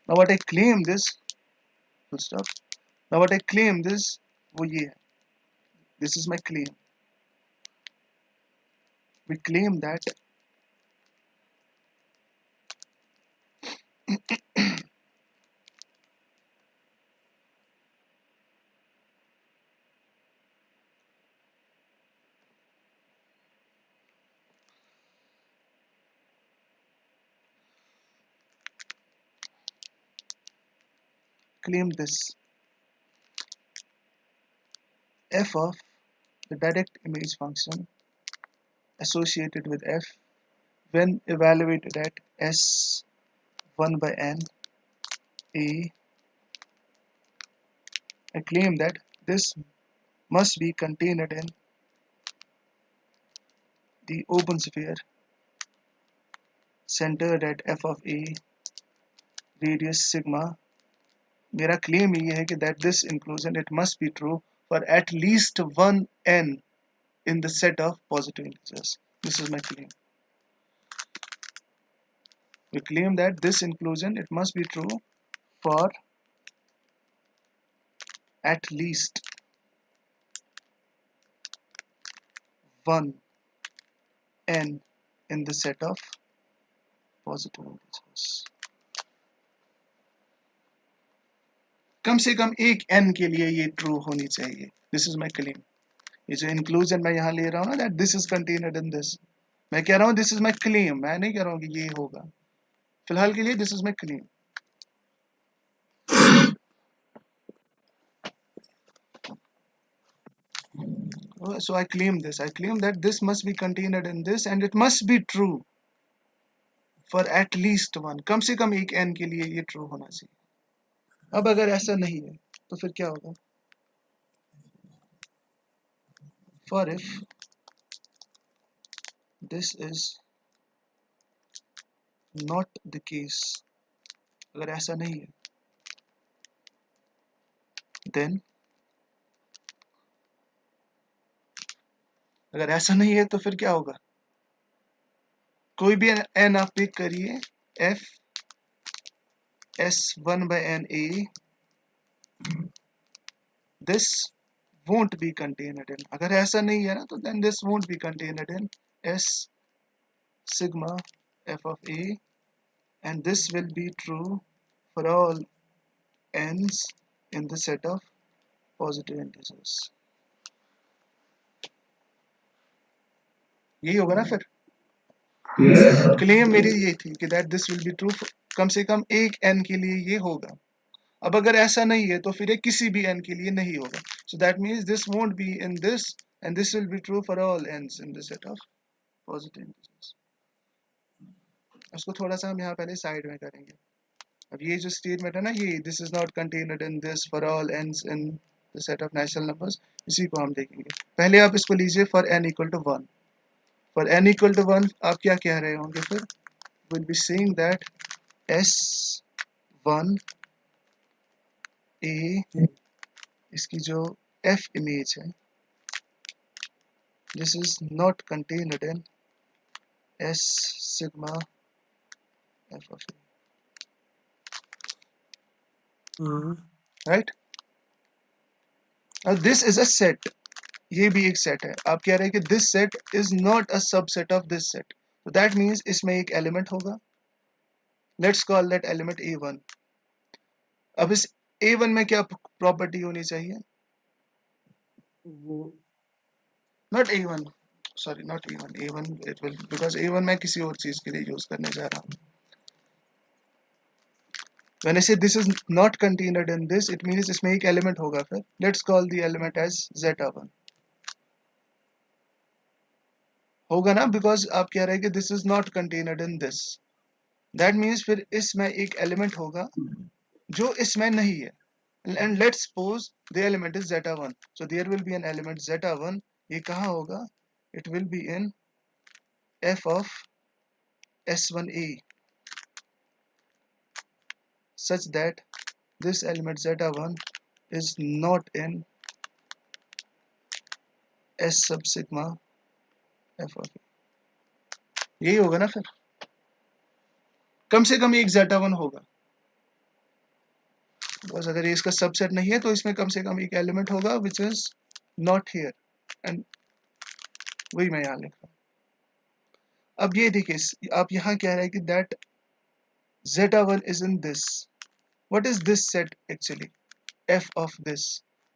Now what I claim this, full stop, now what I claim this, वो ये है, this is my claim. We claim that claim this f of the direct image function associated with f when evaluated at s 1 by n a. I claim that this must be contained in the open sphere centered at f of a radius sigma. मेरा claim ये है कि that this inclusion it must be true for at least one n in the set of positive integers. This is my claim. We claim that this inclusion it must be true for at least one n in the set of positive integers. कम से कम एक n के लिए ये true होनी चाहिए. This is my claim. ये जो inclusion मैं यहाँ ले रहा हूँ ना, that this is contained in this, मैं कह रहा हूँ this is my claim, मैं नहीं कह रहा हूँ कि ये होगा. फिलहाल के लिए this is my claim. So I claim this. I claim that this must be contained in this and it must be true for at least one. कम से कम एक n के लिए ये true होना चाहिए. अब अगर ऐसा नहीं है तो फिर क्या होगा? For if this is not the case, अगर ऐसा नहीं है, then अगर ऐसा नहीं है तो फिर क्या होगा? कोई भी n आप पिक करिए, f s 1 by n a, this won't be contained in, अगर ऐसा नहीं है ना तो then this won't be contained in s sigma f of a, and this will be true for all n's in the set of positive integers. यही होगा ना फिर? Yes. क्लेम मेरी ये थी कि that this will be true कम से कम एक n के लिए ये होगा. अब अगर ऐसा नहीं है तो फिर ये किसी भी n के लिए नहीं होगा. So that means this won't be in this and this will be true for all n's in the set of positive integers. उसको थोड़ा सा हम यहाँ पहले साइड में करेंगे. अब ये जो स्टेटमेंट है ना, ये this is not contained in this for all n's in the set of natural numbers, इसी को हम देखेंगे। पहले आप इसको लीजिए for n equal to 1। For n equal to 1 आप क्या कह रहे होंगे फिर? Will be saying that S1 A, इसकी जो f इमेज है, this is not contained in S sigma f of A, right? और दिस इज अ सेट, ये भी एक सेट है। आप कह रहे हैं कि this set is not a subset of this set, तो दैट मीन्स इसमें एक एलिमेंट होगा। Let's call that element A1। अब इस A1 में क्या प्रॉपर्टी होनी चाहिए? Not A1, sorry not A1, A1 it will, because A1 मैं किसी और चीज के लिए यूज करने जा रहा हूँ। When I say this is not contained in this, it means इसमें एक एलिमेंट होगा। फिर let's call the element as zeta1, होगा ना, बिकॉज आप कह रहे हैं कि this is not contained in this, that means फिर इसमें एक एलिमेंट होगा जो इसमें नहीं है। And let's suppose the element is zeta1, so there will be an element zeta1, ये कहाँ होगा? It will be in f of s1a, such that this element zeta1 is not in s sub sigma f of a, यही होगा ना? फिर कम से कम एक zeta1 होगा, बस अगर ये इसका सबसेट नहीं है तो इसमें कम से कम एक एलिमेंट होगा which is not here, and वही मैं यहाँ लिख रहा हूँ। अब ये देखिए, आप यहाँ कह रहे हैं कि that zeta1 is in this, what is this set actually? f of this,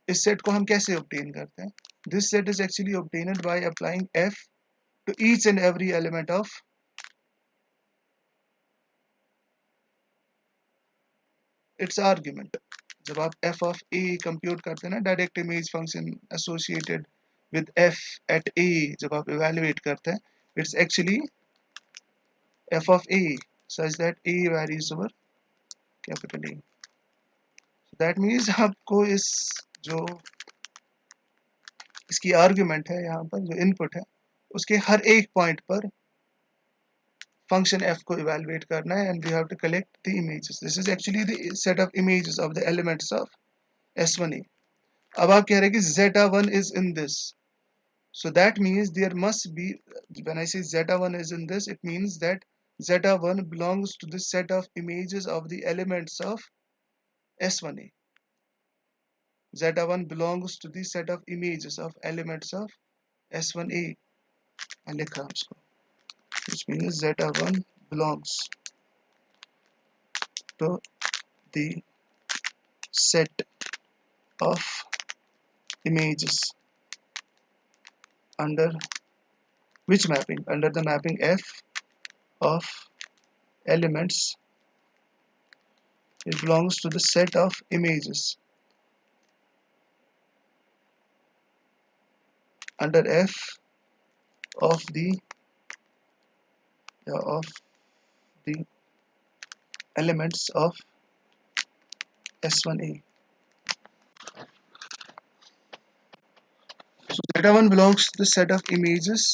इस सेट को हम कैसे ऑब्टेन करते हैं? this set is actually obtained by applying f to each and every element of its argument। जब आप f of a compute करते हैं ना, direct image function associated with f at a, जब आप इवेलुएट करते हैं, it's actually f of a such that a varies over capital A। That means आपको इस जो इसकी आर्ग्यूमेंट है, यहाँ पर जो इनपुट है, उसके हर एक पॉइंट पर फंक्शन f को इवेलुएट करना है, and we have to collect the images. This is actually the set of images of the elements of S1a। अब आप कह रहे हैं कि zeta1 is in this, so that means there must be, when I say zeta1 is in this, it means that zeta1 belongs to the set of images of the elements of S1a। zeta1 belongs to the set of images of elements of S1a, मैं लिख रहा हूँ इसको, which means zeta1 belongs to the set of images under which mapping? Under the mapping f of elements, it belongs to the set of images under f of the elements of S1a। So zeta1 belongs to the set of images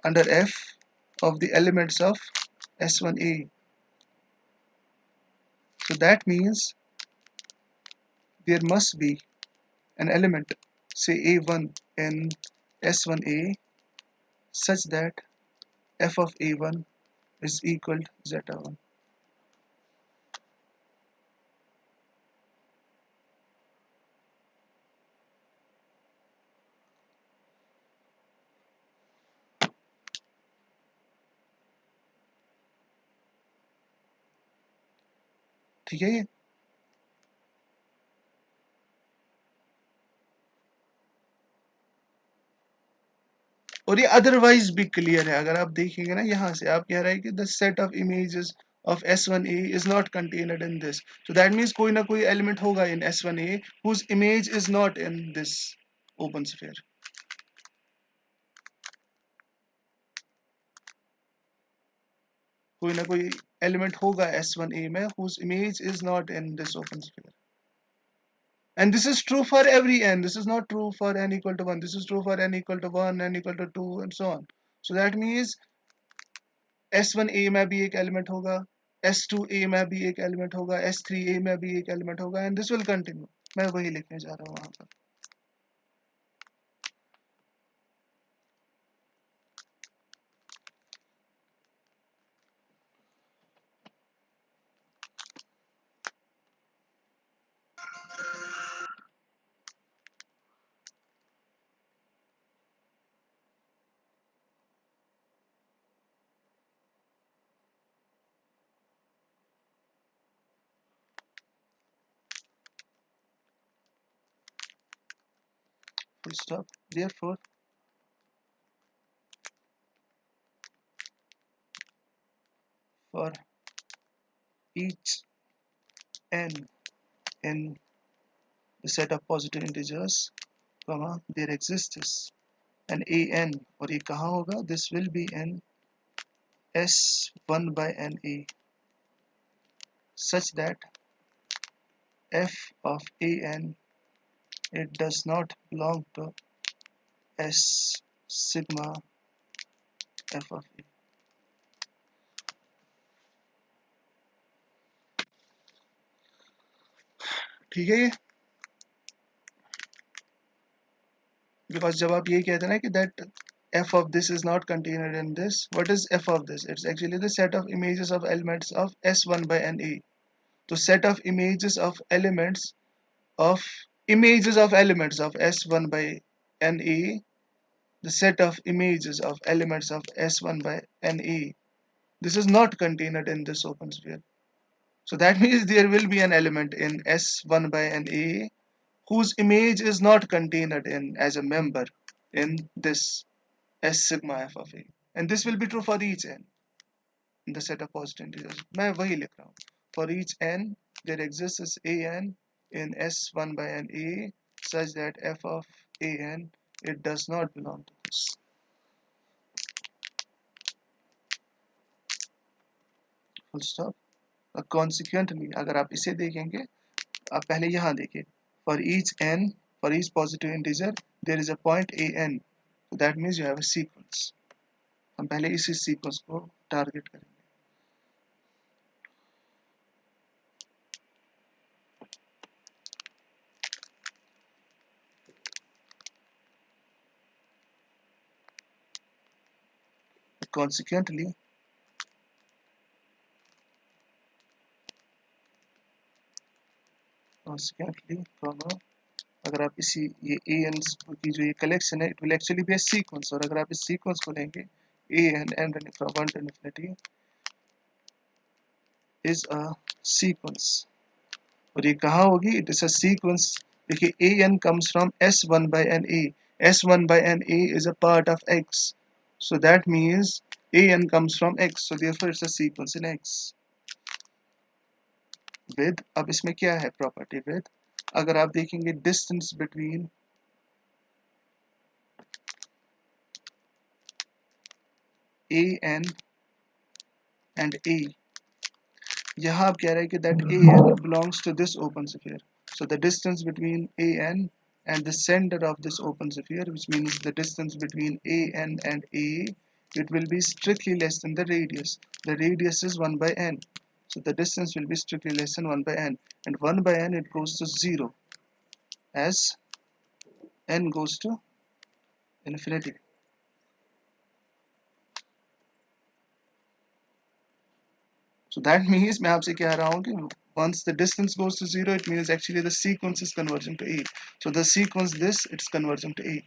under f of the elements of S1a। So that means there must be an element, say a1 in S1a, such that f of a1 is equal to zeta1। ठीक है ये? और ये otherwise भी clear है, अगर आप देखेंगे ना, यहाँ से आप कह रहे हैं कि the set of images of S1a is not contained in this, so that means कोई ना कोई एलिमेंट होगा in S1a whose image is not in this open sphere। कोई ना कोई एलिमेंट होगा S1A में whose image is not in this open sphere. And this is true for every n. This is not true for n equal to 1. This is true for n equal to 1, n equal to 2, and so on. So that means S1A में भी एक element होगा, S2A में भी एक element होगा, S3A में भी एक एलिमेंट होगा, and this will continue. मैं वही लिखने जा रहा हूँ वहां पर. Full stop. Therefore, for each n in the set of positive integers, there exists an an, और ये कहाँ होगा? This will be in S1 by NA, such that f of an, it does not belong to S sigma f of a. ठीक है ये? Because जब आप ये कहते हैं ना कि that f of this is not contained in this, what is f of this? It's actually the set of images of elements of S1 by NA. तो set of images of elements of S1 by NA, the set of images of elements of S1 by NA, this is not contained in this open sphere. So that means there will be an element in S1 by NA whose image is not contained in as a member in this S sigma f of a. And this will be true for each n in the set of positive integers. मैं वही लिख रहा हूँ. For each n, there exists an in S1 by NA such that f of an, it does not belong to this. Full stop. Consequently, अगर आप इसे देखेंगे, आप पहले यहाँ देखिए. For each n, for each positive integer, there is a point an. So that means you have a sequence. हम पहले इसी sequence को target करेंगे. Consequently, अगर आप इसी ये ans की जो ये collection है, it will actually be a sequence. और अगर आप इस sequence को लेंगे, an running from 1 to infinity is a sequence. और ये कहाँ होगी? It is a sequence. देखिए an comes from S1 by NA. S1 by NA is a part of X. So that means an comes from X. So therefore it's a sequence in X. With, अब इसमें क्या है property with? अगर आप देखेंगे distance between an and A, यहाँ आप कह रहे हैं कि that an belongs to this open sphere. So the distance between an and the center of this open sphere, which means the distance between an and A, it will be strictly less than the radius. The radius is 1 by n. So the distance will be strictly less than 1 by n. And 1 by n, it goes to 0 as n goes to infinity. So that means मैं आपसे कह रहा हूँ कि once the distance goes to 0, it means actually the sequence is converging to A. So the sequence this, it's converging to A.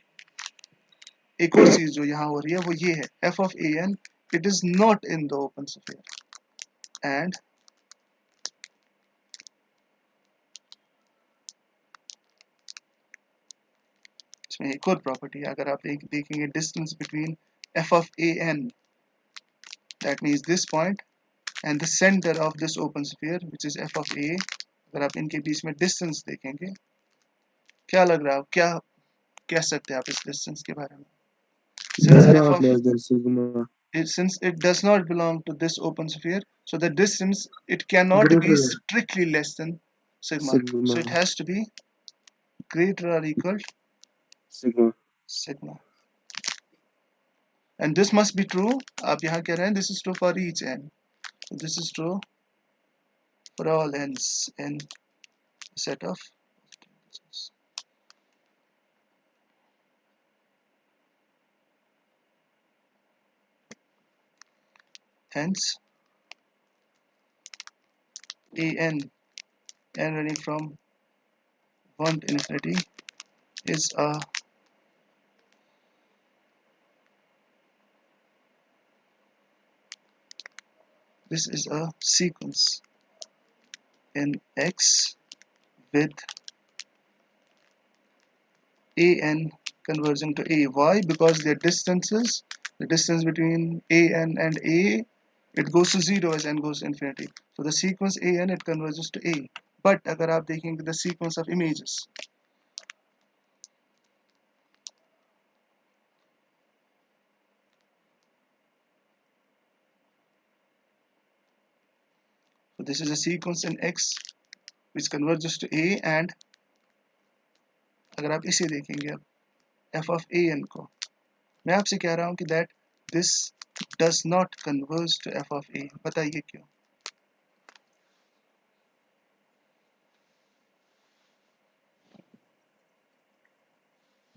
एक और चीज जो यहाँ हो रही है वो ये है, f of an, it is not in the open sphere. And इसमें एक और प्रॉपर्टी है, अगर आप देखेंगे distance between f of an, that means this point, and the center of this open sphere, which is f of a, अगर आप इनके बीच में distance देखेंगे, क्या लग रहा है, क्या कह सकते हैं आप इस distance के बारे में? Since f of less than sigma. since it does not belong to this open sphere, so the distance, it cannot be greater than strictly less than sigma. So it sigma. has to be greater or equal Sigma. sigma. And this must be true. आप यहाँ कह रहे हैं this is true for each n. So this is true for all n's in a set of. Hence, an n running from 1 to infinity is a sequence in X with an converging to a. Why? Because their distances, the distance between an and a, it goes to 0 as n goes to infinity. So the sequence an, it converges to a. But अगर आप देखेंगे the sequence of images, so this is a sequence in X which converges to a, and अगर आप इसे देखेंगे f of an को, मैं आपसे कह रहा हूँ कि that this does not converge to f of a. बताइए क्यों?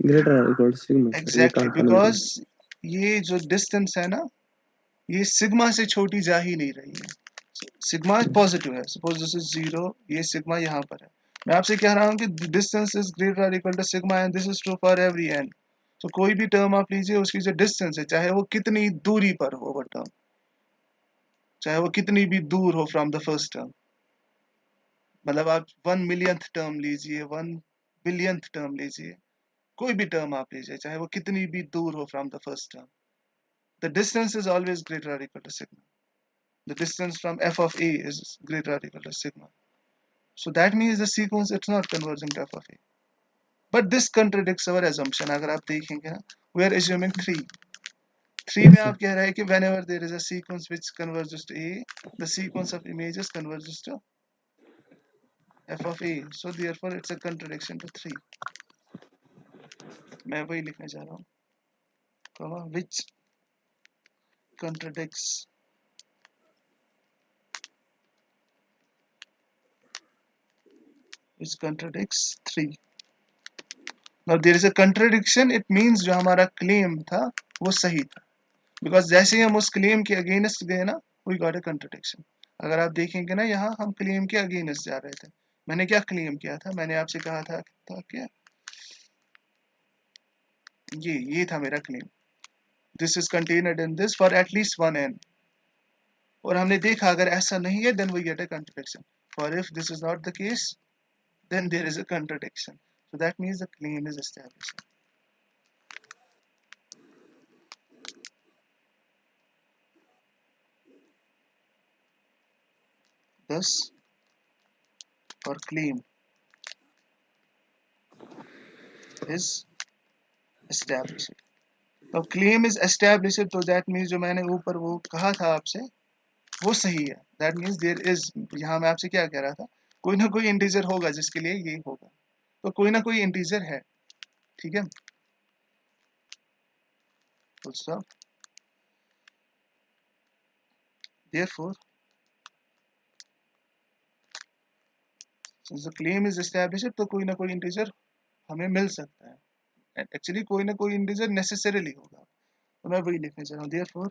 Greater or equal to sigma, sir. ये Exactly, कहाँ converge? because ये जो distance है ना, ये सिग्मा से छोटी जा ही नहीं रही है. सिग्मा पॉजिटिव है. सपोज दिस इज 0, ये सिग्मा यहाँ पर है. मैं आपसे कह रहा हूँ कि डिस्टेंस इज ग्रेटर और equal to sigma and this is true for every n. तो कोई भी टर्म आप लीजिए, उसकी जो डिस्टेंस है, चाहे वो कितनी दूरी पर हो वो टर्म, चाहे वो कितनी भी दूर हो फ्रॉम द फर्स्ट टर्म, मतलब आप 1 मिलियंथ टर्म लीजिए, 1 बिलियंथ टर्म लीजिए, कोई भी टर्म आप लीजिए, चाहे वो कितनी भी दूर हो from the first term, the distance is always greater और equal to sigma. The distance from f of a is greater or equal to sigma. So that means the sequence it's not converging to f of a. But this contradicts our assumption. अगर आप देखेंगे ना, we are assuming 3. 3 Yes, में sir. आप कह रहे हैं कि whenever there is a sequence which converges to a, the sequence of images converges to f of a. So therefore it's a contradiction to 3. मैं वही लिखने जा रहा हूँ, which contradicts which contradicts 3. Now there is a contradiction, it means जो हमारा claim था वो सही था. बिकॉज जैसे ही हम उस क्लेम के अगेंस्ट गए ना, वी गॉट अ कंट्रडिक्शन. अगर आप देखेंगे ना, यहाँ हम क्लेम के अगेंस्ट जा रहे थे. मैंने क्या क्लेम किया था? मैंने आपसे कहा था कि ये था मेरा claim, this is contained in this for at least one n. और हमने देखा अगर ऐसा नहीं है, then we get a contradiction. For if this is not the case, then there is a contradiction. So that means the claim is established. Thus, our claim is established. अब claim is established, तो that means जो मैंने ऊपर वो कहा था आपसे, वो सही है. दैट मीन्स देयर इज, यहाँ मैं आपसे क्या कह रहा था, कोई ना कोई इंटीजर होगा जिसके लिए ये होगा. तो कोई ना कोई इंटीजर है. ठीक है, full stop. Therefore since the claim is established, तो कोई ना कोई इंटीजर हमें मिल सकता है. एक्चुअली कोई ना कोई इंटीजर नेसेसरीली होगा. तो मैं वही लिखने चाह रहा हूँ. Therefore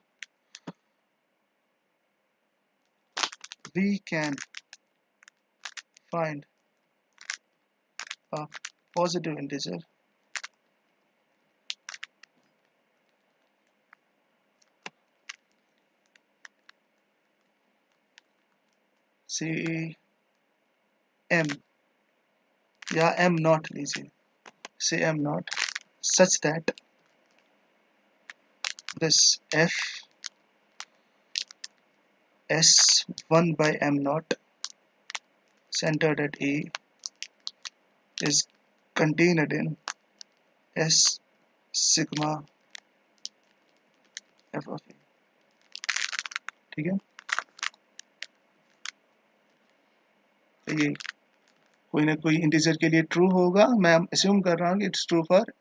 we can find a positive integer say m, या m नॉट लीजिए, say m नॉट, such that this f s1 by m naught centered at a is contained in s sigma f of a. ठीक है। तो ये कोई ना कोई इंटीजर के लिए ट्रू होगा, मैं अस्यूम कर रहा हूँ कि it's true for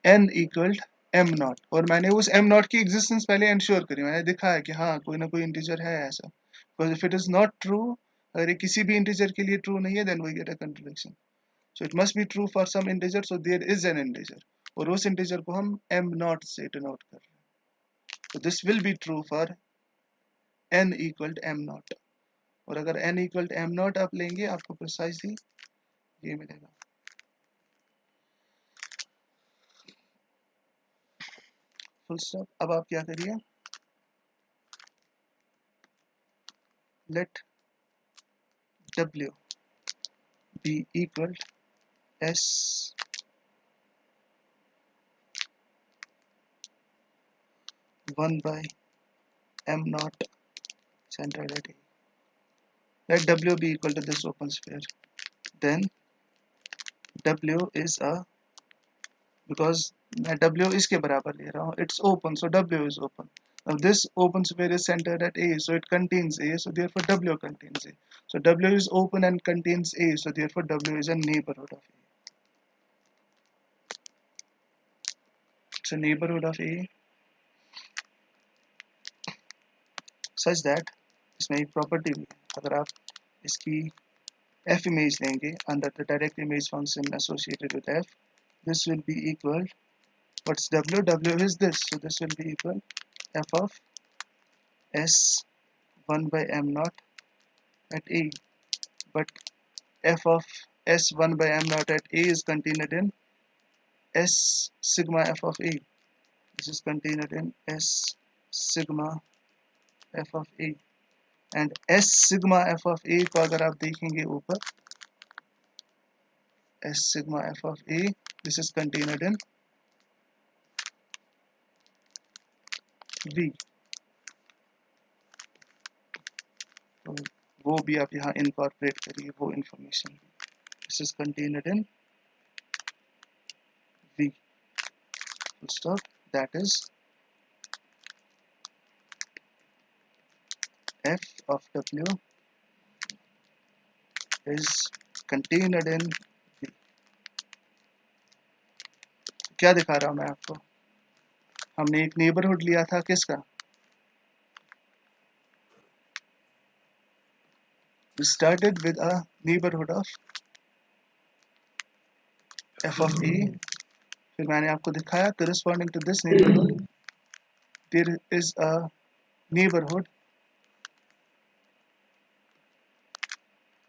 n equalled m not, और मैंने उस m नॉट की एग्जिस्टेंस पहले इंश्योर करी, मैंने दिखाया कि हाँ कोई ना कोई इंटीजर है ऐसा, because if it is not true, अगर ये किसी भी इंटीजर के लिए ट्रू नहीं है, then we get a contradiction. So it must be true for some integer, so there is an integer, और उस इंटीजर को हम m नॉट से डिनोट कर रहे हैं। तो this will be true for n equalled m not, और अगर n इक्वल्ड m नॉट आप लेंगे, आपको प्रिसाइसली ये मिलेगा। Full stop. अब आप क्या करिए, late w be equal s 1 by m naught centered at a. Let w be equal to this open sphere. Then w is a, because मैं w इसके बराबर ले रहा हूँ, it's open, so w is open. Now this open sphere is centered at a, so it contains a, so therefore w contains a. So w is open and contains a, so therefore w is a neighborhood of a. It's a neighborhood of a such that इसमें एक property भी है, अगर आप इसकी f image लेंगे under the direct image function associated with f, this will be equal, what's w? W is this, so this will be equal f of s 1 by m naught at a, but f of s 1 by m naught at a is contained in s sigma f of a. This is contained in s sigma f of a, and s sigma f of a को अगर आप देखेंगे ऊपर, s sigma f of a, this is contained in v, तो वो भी आप यहाँ इनकॉर्पोरेट करिए वो information. This is contained in v, full stop. That is f of w is contained in v. क्या दिखा रहा हूँ मैं आपको, हमने एक नेबरहुड लिया था किसका, we started with a neighborhood of f of a, फिर मैंने आपको दिखाया corresponding to this neighborhood there is a neighborhood,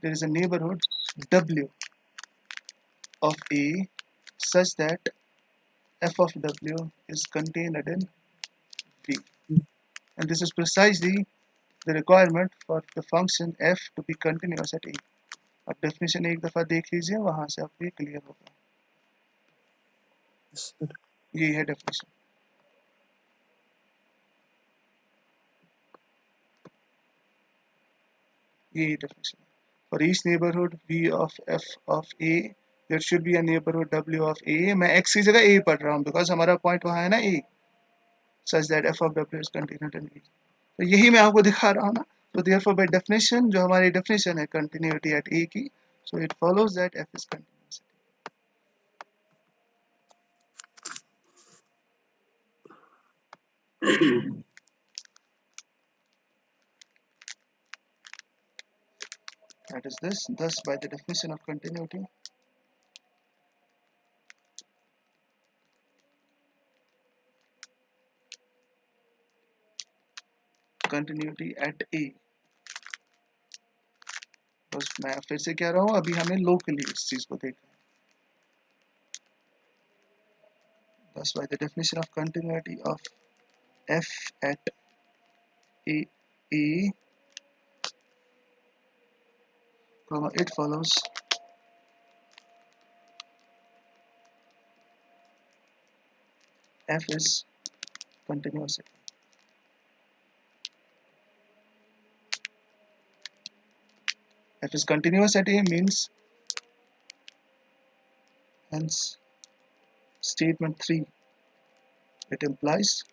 there is a neighborhood w of a such that f of w is contained in v, and this is precisely the requirement for the function f to be continuous at a. अब definition एक दफा देख लीजिए, वहां से आपको ये clear होगा। ये है डेफिनेशन, ये definition. For each neighborhood v of f of a there should be a neighborhood w of a, मैं x की जगह a पढ़ रहा हूँ because हमारा पॉइंट वहाँ है ना a, such that f of w is continued in v, तो यही मैं आपको दिखा रहा हूँ ना। तो therefore by definition, जो हमारी definition है continuity at a की, so it follows that f is continuous. That is this. Thus by the definition of continuity at a, बस मैं फिर से कह रहा हूँ, अभी हमने लोकली इस चीज को देखा है। Thus by the definition of continuity of f at a, it follows f is continuous. F is continuous at a means, hence statement 3, it implies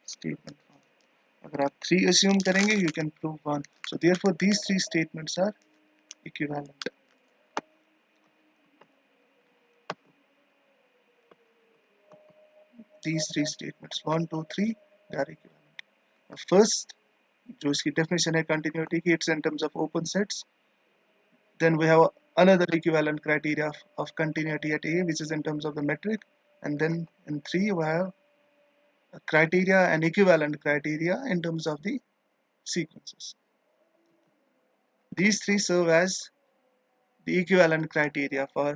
statement 1. अगर आप 3 assume करेंगे you can prove 1. So therefore these three statements are equivalent. These three statements 1 2 3 they are equivalent. First जो इसकी definition है continuity की, it's in terms of open sets. Then we have another equivalent criteria of continuity at A, which is in terms of the metric. And then in 3 we have a criteria and equivalent criteria in terms of the sequences. These three serve as the equivalent criteria for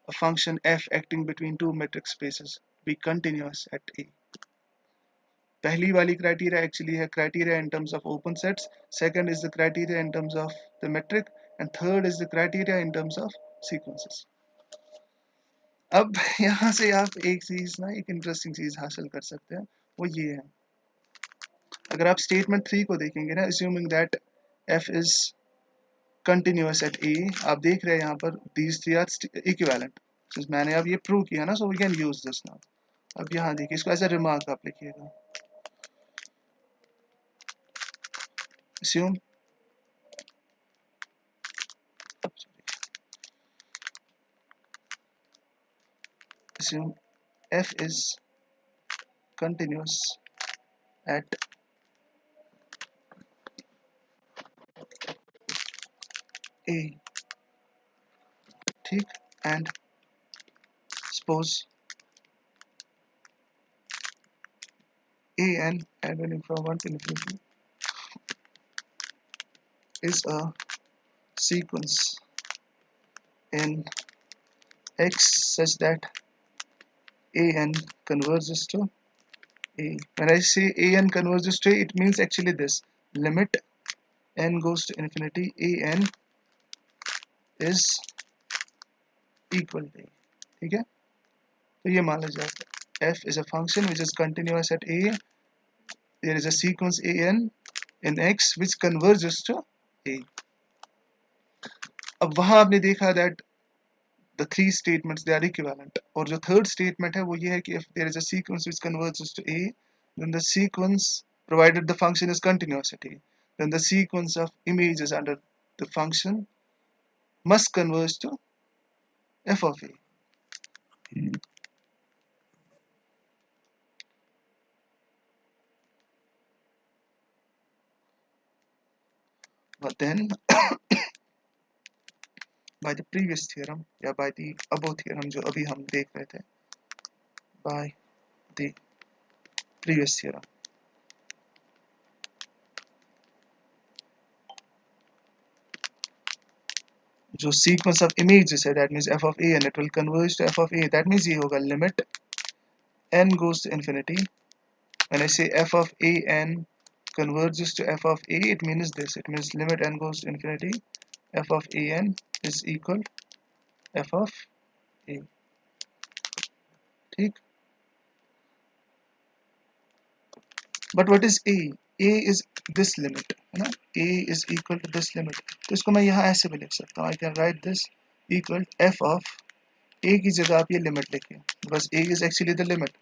a function f acting between two metric spaces be continuous at A. पहली वाली criteria actually है criteria in terms of open sets, second is the criteria in terms of the metric, and third is the criteria in terms of sequences. अब यहाँ से आप एक चीज ना, एक इंटरेस्टिंग चीज हासिल कर सकते हैं, वो ये है, अगर आप स्टेटमेंट 3 को देखेंगे ना, assuming that f is continuous at A, आप देख रहे हैं यहाँ पर these three are equivalent. So मैंने अब ये प्रूव किया ना, so we can use this now. अब यहाँ देखिए, इसको ऐसा रिमार्क आप लिखिएगा, assume f is continuous at A, ठीक, and suppose an varying from 1 to infinity is a sequence in X such that an converges to A. When I say an converges to A, it means actually this, limit n goes to infinity, an is equal to A. ठीक है, तो ये मान लीजिए f is a function which is continuous at A, there is a sequence an in X which converges to A. अब वहां आपने देखा that the three statements they are equivalent, और जो third statement है वो ये है कि if there is a sequence which converges to A, then the sequence, provided the function is continuous at A, then the sequence of images under the function must converge to f of A. But then by the previous theorem या by the above theorem जो अभी हम देख रहे थे, by the previous theorem, जो sequence of images है, that means f of A and it will converge to f of A, that means ये होगा limit n goes to infinity. When I say f of A n converges to f of A, it means this, it means limit n goes to infinity, f of A n is equal f of A. ठीक, but what is A? A is this limit, है ना, A is equal to this limit, तो इसको मैं यहाँ ऐसे भी लिख सकता हूँ, I can write this equal f of A की जगह आप ये limit लिखिए, because A is actually the limit,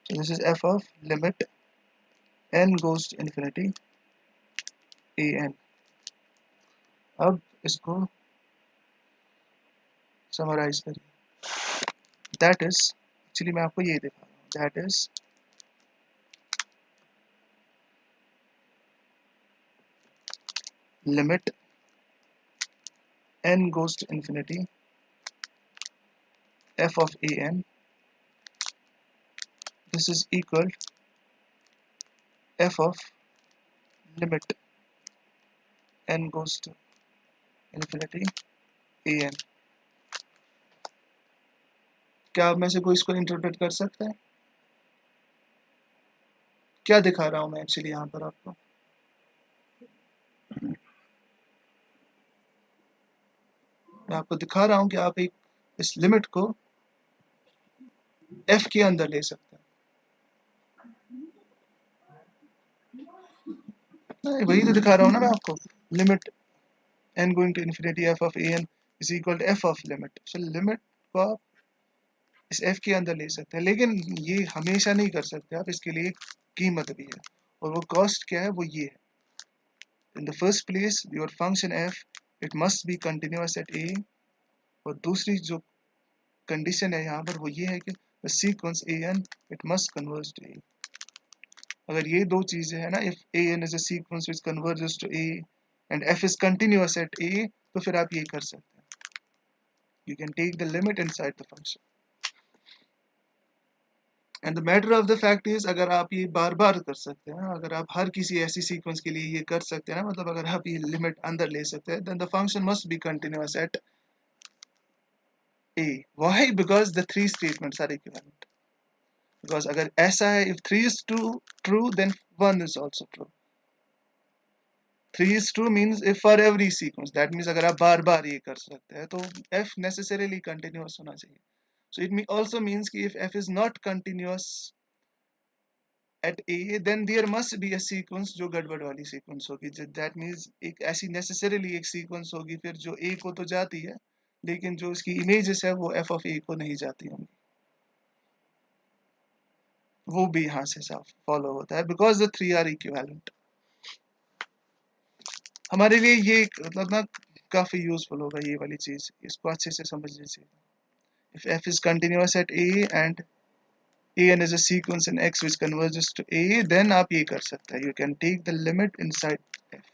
so this is f of limit n goes to infinity an. अब इसको समराइज करिए, that is, actually मैं आपको ये दिखा रहा हूँ, that is limit n goes to infinity f of an, this is equal f of limit n goes to infinity an. क्या आप में से कोई इसको इंटरप्रेट कर सकता है? क्या दिखा रहा हूं मैं एक्चुअली यहाँ पर आपको? मैं आपको दिखा रहा हूं कि आप एक इस लिमिट को f के अंदर ले सकते हैं, वही तो दिखा रहा हूं ना मैं आपको, limit n going to infinity f of an is equal to f of limit, so limit को आप इस f के अंदर ले सकते हैं, लेकिन ये हमेशा नहीं कर सकते आप, इसके लिए एक कीमत भी है, और वो कॉस्ट क्या है, वो ये है, in the first place your function f it must be continuous at a, और दूसरी जो कंडीशन है यहाँ पर वो ये है कि the sequence a n it must converge to a. अगर ये दो चीजें है ना, if a n is a sequence which converges to a and f is continuous at a, तो फिर आप ये कर सकते हैं, you can take the limit inside the function. And the matter of the fact is, अगर आप ये बार बार कर सकते हैं, अगर आप हर किसी ऐसी सीक्वेंस के लिए ये कर सकते हैं ना, मतलब अगर आप ये लिमिट अंदर ले सकते हैं, then the function must be continuous at A. Why? Because the three statements are equivalent. Because अगर ऐसा है, if 3 is true then 1 is also true। 3 is true means if for every sequence, that means अगर आप बार बार ये कर सकते हैं तो f necessarily continuous होना चाहिए। So it also means कि if f is not continuous at a, then there must be a sequence जो गड़बड़ वाली sequence होगी। That means एक ऐसी necessarily एक sequence होगी फिर जो a को तो जाती है, लेकिन जो उसकी images है वो f of a को नहीं जाती होंगी। वो भी यहाँ से साफ फॉलो होता है, because the three are equivalent. हमारे लिए ये मतलब ना काफी यूजफुल होगा ये वाली चीज, इसको अच्छे से समझ लीजिए। If f is continuous at a and an is a sequence in x which converges to a, then आप ये कर सकते हैं, you can take the limit inside f।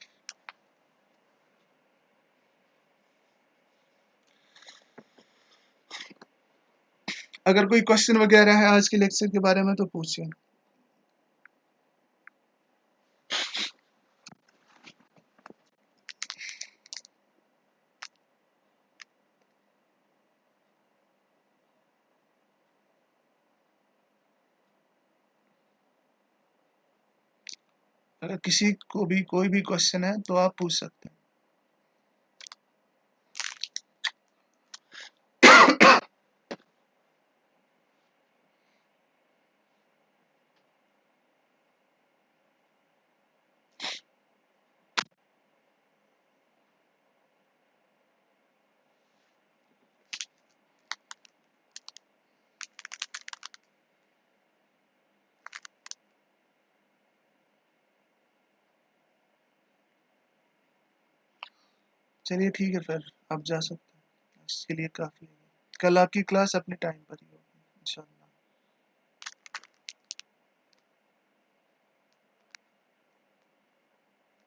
अगर कोई क्वेश्चन वगैरह है आज के लेक्चर के बारे में तो पूछिए। अगर किसी को भी कोई भी क्वेश्चन है तो आप पूछ सकते हैं। चलिए ठीक है, फिर आप जा सकते हैं, इसके लिए काफी है। कल आपकी क्लास अपने टाइम पर ही होगी इंशाल्लाह।